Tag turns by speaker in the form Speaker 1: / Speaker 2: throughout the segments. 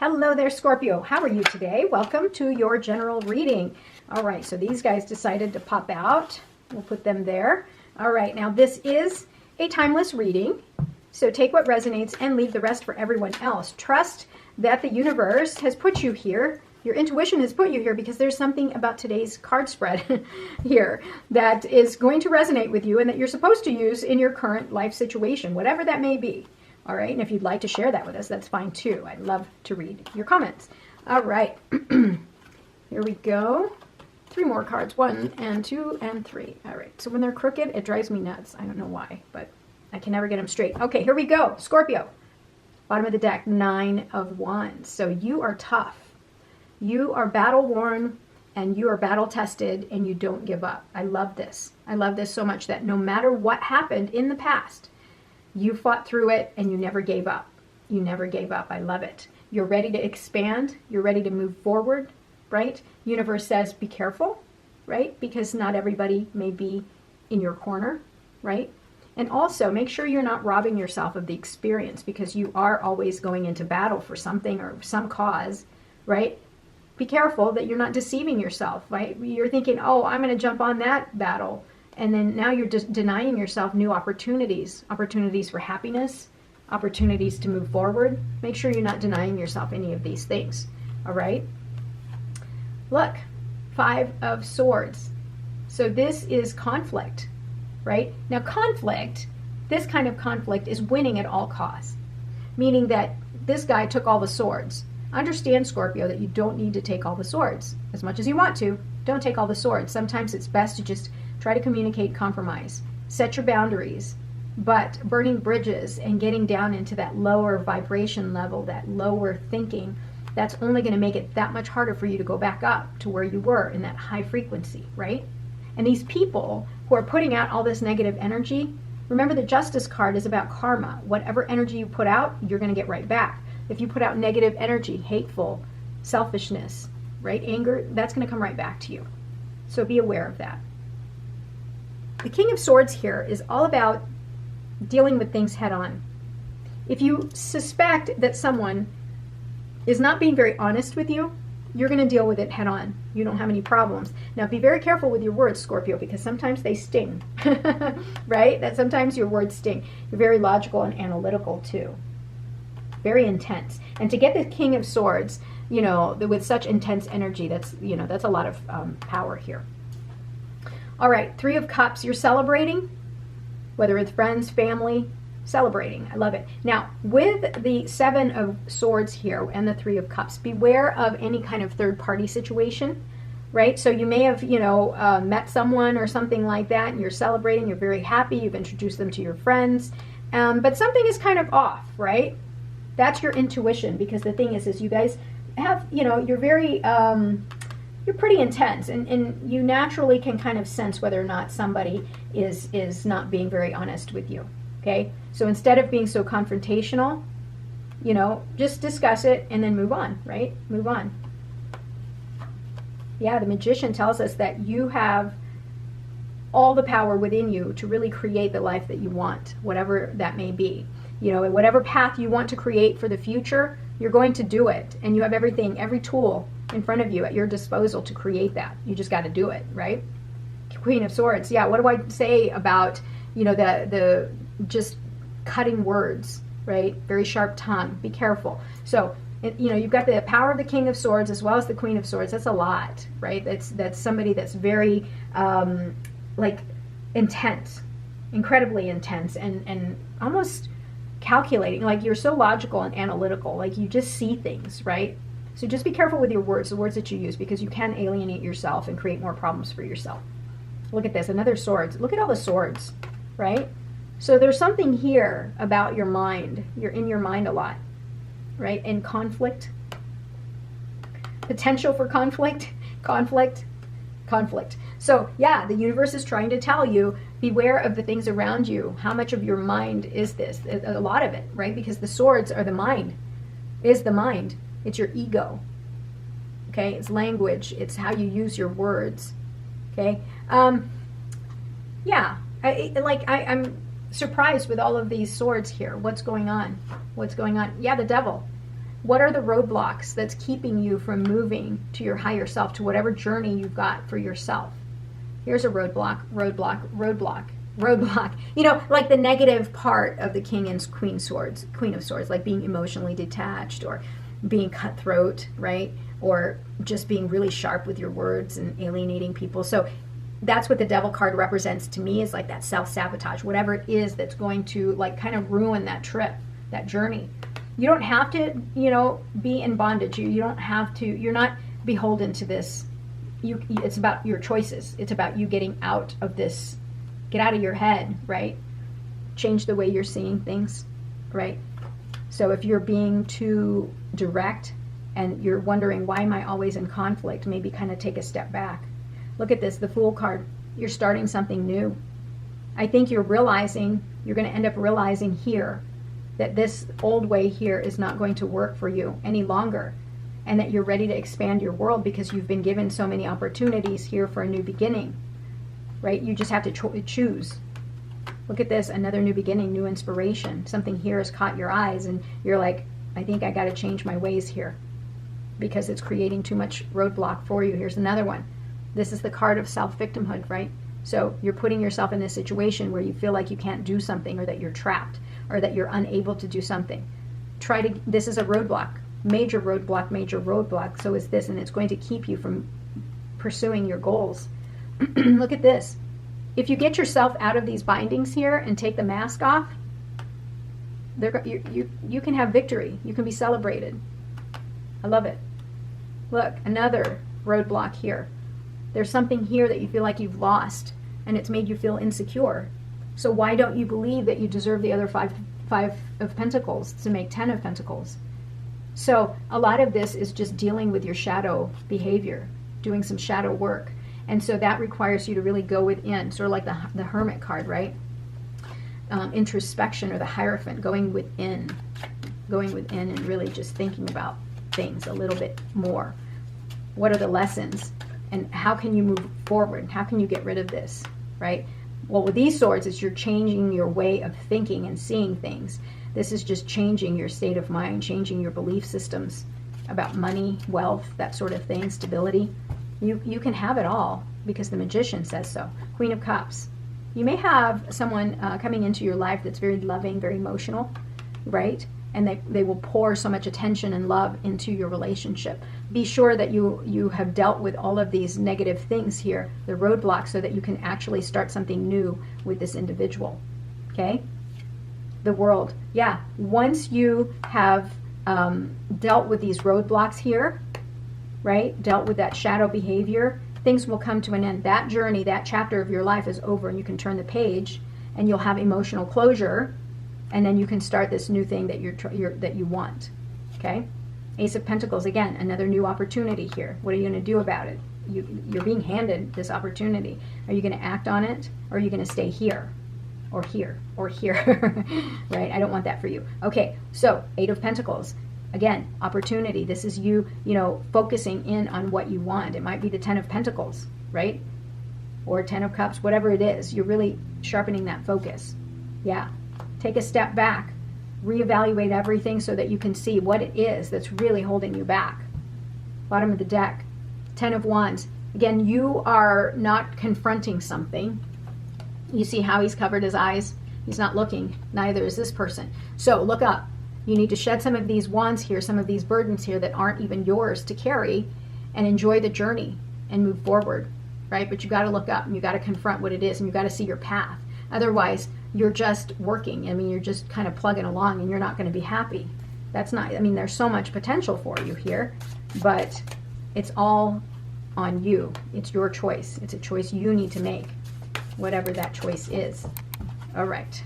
Speaker 1: Hello there, Scorpio. How are you today? Welcome to your general reading. All right, so these guys decided to pop out. We'll put them there. All right, now this is a timeless reading. So take what resonates and leave the rest for everyone else. Trust that the universe has put you here. Your intuition has put you here because there's something about today's card spread here that is going to resonate with you and that you're supposed to use in your current life situation, whatever that may be. All right, and if you'd like to share that with us, that's fine too. I'd love to read your comments. All right, here we go. 3 more cards, 1 and 2 and 3. All right, so when they're crooked, it drives me nuts. I don't know why, but I can never get them straight. Okay, here we go. Scorpio, bottom of the deck, 9 of Wands. So you are tough. You are battle worn and you are battle tested and you don't give up. I love this. I love this so much that no matter what happened in the past, you fought through it and you never gave up. You never gave up. I love it. You're ready to expand. You're ready to move forward, right? Universe says be careful, right? Because not everybody may be in your corner, right? And also make sure you're not robbing yourself of the experience because you are always going into battle for something or some cause, right? Be careful that you're not deceiving yourself, right? You're thinking, oh, I'm going to jump on that battle. And then now you're just denying yourself new opportunities for happiness, opportunities to move forward. Make sure you're not denying yourself any of these things. All right. Look, 5 of Swords. So this is conflict, right? Now conflict, this kind of conflict is winning at all costs, meaning that this guy took all the swords. Understand, Scorpio, that you don't need to take all the swords. As much as you want to, don't take all the swords. Sometimes it's best to just try to communicate, compromise, set your boundaries, but burning bridges and getting down into that lower vibration level, that lower thinking, that's only going to make it that much harder for you to go back up to where you were in that high frequency, right? And these people who are putting out all this negative energy, remember the Justice card is about karma. Whatever energy you put out, you're going to get right back. If you put out negative energy, hateful, selfishness, right, anger, that's going to come right back to you. So be aware of that. The King of Swords here is all about dealing with things head on. If you suspect that someone is not being very honest with you, you're going to deal with it head on. You don't have any problems. Now be very careful with your words, Scorpio, because sometimes they sting, right? That sometimes your words sting. You're very logical and analytical too. Very intense. And to get the King of Swords, you know, with such intense energy, that's, you know, that's a lot of power here. All right, 3 of Cups, you're celebrating, whether it's friends, family, celebrating. I love it. Now, with the 7 of Swords here and the 3 of Cups, beware of any kind of third-party situation, right? So you may have, you know, met someone or something like that, and you're celebrating, you're very happy, you've introduced them to your friends, but something is kind of off, right? That's your intuition, because the thing is you guys have, you know, you're very, you're pretty intense, and you naturally can kind of sense whether or not somebody is not being very honest with you, okay? So instead of being so confrontational, you know, just discuss it and then move on, right? Move on. Yeah, the Magician tells us that you have all the power within you to really create the life that you want, whatever that may be. You know, whatever path you want to create for the future, you're going to do it. And you have everything, every tool in front of you at your disposal to create that. You just got to do it, right? Queen of Swords. Yeah, what do I say about, you know, the just cutting words, right? Very sharp tongue. Be careful. So, you know, you've got the power of the King of Swords as well as the Queen of Swords. That's a lot, right? That's somebody that's very, like, intense, incredibly intense, and almost calculating. Like, you're so logical and analytical, like you just see things, right? So just be careful with your words, the words that you use, because you can alienate yourself and create more problems for yourself. Look at this, another swords. Look at all the swords, right? So there's something here about your mind. You're in your mind a lot, right? In conflict, potential for conflict. So yeah, the universe is trying to tell you, beware of the things around you. How much of your mind is this? A lot of it, right? Because the swords are the mind, is the mind. It's your ego, okay? It's language. It's how you use your words, okay? Yeah, I'm surprised with all of these swords here. What's going on? What's going on? Yeah, the devil. What are the roadblocks that's keeping you from moving to your higher self, to whatever journey you've got for yourself? Here's a roadblock, roadblock, roadblock, roadblock. You know, like the negative part of the King and Queen of Swords, like being emotionally detached or being cutthroat, right? Or just being really sharp with your words and alienating people. So that's what the Devil card represents to me, is like that self-sabotage, whatever it is that's going to like kind of ruin that trip, that journey. You don't have to, you know, be in bondage. You don't have to, you're not beholden to this. It's about your choices. It's about you getting out of this, get out of your head, right? Change the way you're seeing things, right? So if you're being too direct and you're wondering, why am I always in conflict? Maybe kind of take a step back. Look at this, the Fool card. You're starting something new. I think you're realizing, you're going to end up realizing here that this old way here is not going to work for you any longer, and that you're ready to expand your world because you've been given so many opportunities here for a new beginning, right? You just have to choose. Look at this, another new beginning, new inspiration. Something here has caught your eyes and you're like, I think I got to change my ways here because it's creating too much roadblock for you. Here's another one. This is the card of self-victimhood, right? So you're putting yourself in a situation where you feel like you can't do something, or that you're trapped, or that you're unable to do something. This is a roadblock, major roadblock, major roadblock. So is this, and it's going to keep you from pursuing your goals. Look at this. If you get yourself out of these bindings here and take the mask off, you can have victory. You can be celebrated. I love it. Look, another roadblock here. There's something here that you feel like you've lost, and it's made you feel insecure. So why don't you believe that you deserve the other five of Pentacles to make 10 of Pentacles? So a lot of this is just dealing with your shadow behavior, doing some shadow work. And so that requires you to really go within, sort of like the Hermit card, right? Introspection, or the Hierophant, going within and really just thinking about things a little bit more. What are the lessons? And how can you move forward? How can you get rid of this, right? Well, with these swords, it's you're changing your way of thinking and seeing things. This is just changing your state of mind, changing your belief systems about money, wealth, that sort of thing, stability. You can have it all because the Magician says so. Queen of Cups. You may have someone coming into your life that's very loving, very emotional, right? And they will pour so much attention and love into your relationship. Be sure that you have dealt with all of these negative things here, the roadblocks, so that you can actually start something new with this individual, okay? The World. Yeah, once you have dealt with these roadblocks here, right, dealt with that shadow behavior, things will come to an end. That journey, that chapter of your life is over, and you can turn the page and you'll have emotional closure, and then you can start this new thing that that you want, okay? Ace of Pentacles, again, another new opportunity here. What are you going to do about it? You're being handed this opportunity. Are you going to act on it, or are you going to stay here, or here, or here? Right? I don't want that for you. Okay, so Eight of Pentacles. Again, opportunity. This is you focusing in on what you want. It might be the 10 of Pentacles, right? Or 10 of Cups, whatever it is. You're really sharpening that focus. Yeah. Take a step back. Reevaluate everything so that you can see what it is that's really holding you back. Bottom of the deck. 10 of Wands. Again, you are not confronting something. You see how he's covered his eyes? He's not looking. Neither is this person. So look up. You need to shed some of these wands here, some of these burdens here that aren't even yours to carry, and enjoy the journey and move forward, right? But you got to look up, and you got to confront what it is, and you got to see your path. Otherwise, you're just working. I mean, you're just kind of plugging along, and you're not going to be happy. That's not, I mean, there's so much potential for you here, but it's all on you. It's your choice. It's a choice you need to make, whatever that choice is. All right.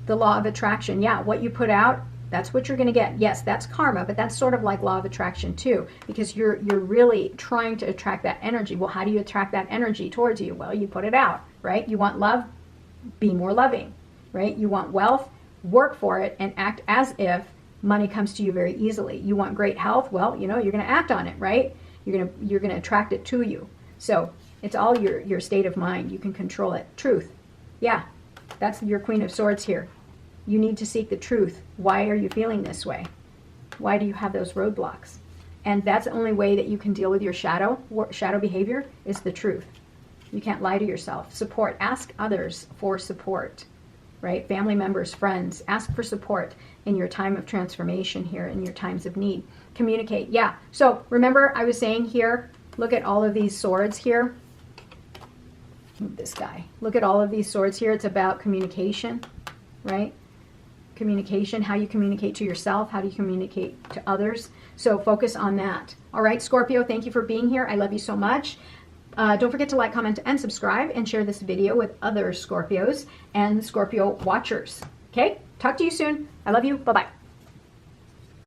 Speaker 1: The law of attraction. Yeah, what you put out, that's what you're going to get. Yes, that's karma, but that's sort of like law of attraction too, because you're really trying to attract that energy. Well, how do you attract that energy towards you? Well, you put it out, right? You want love, be more loving, right? You want wealth, work for it and act as if money comes to you very easily. You want great health, well, you're going to act on it, right? You're going to attract it to you. So it's all your state of mind. You can control it. Truth. Yeah. That's your Queen of Swords here. You need to seek the truth. Why are you feeling this way? Why do you have those roadblocks? And that's the only way that you can deal with your shadow behavior is the truth. You can't lie to yourself. Support. Ask others for support, right? Family members, friends. Ask for support in your time of transformation here, in your times of need. Communicate. Yeah. So remember I was saying here, look at all of these swords here. This guy. Look at all of these swords here. It's about communication, right? Communication, how you communicate to yourself, how do you communicate to others. So focus on that. All right, Scorpio, thank you for being here. I love you so much. Don't forget to like, comment, and subscribe, and share this video with other Scorpios and Scorpio watchers. Okay, talk to you soon. I love you. Bye-bye.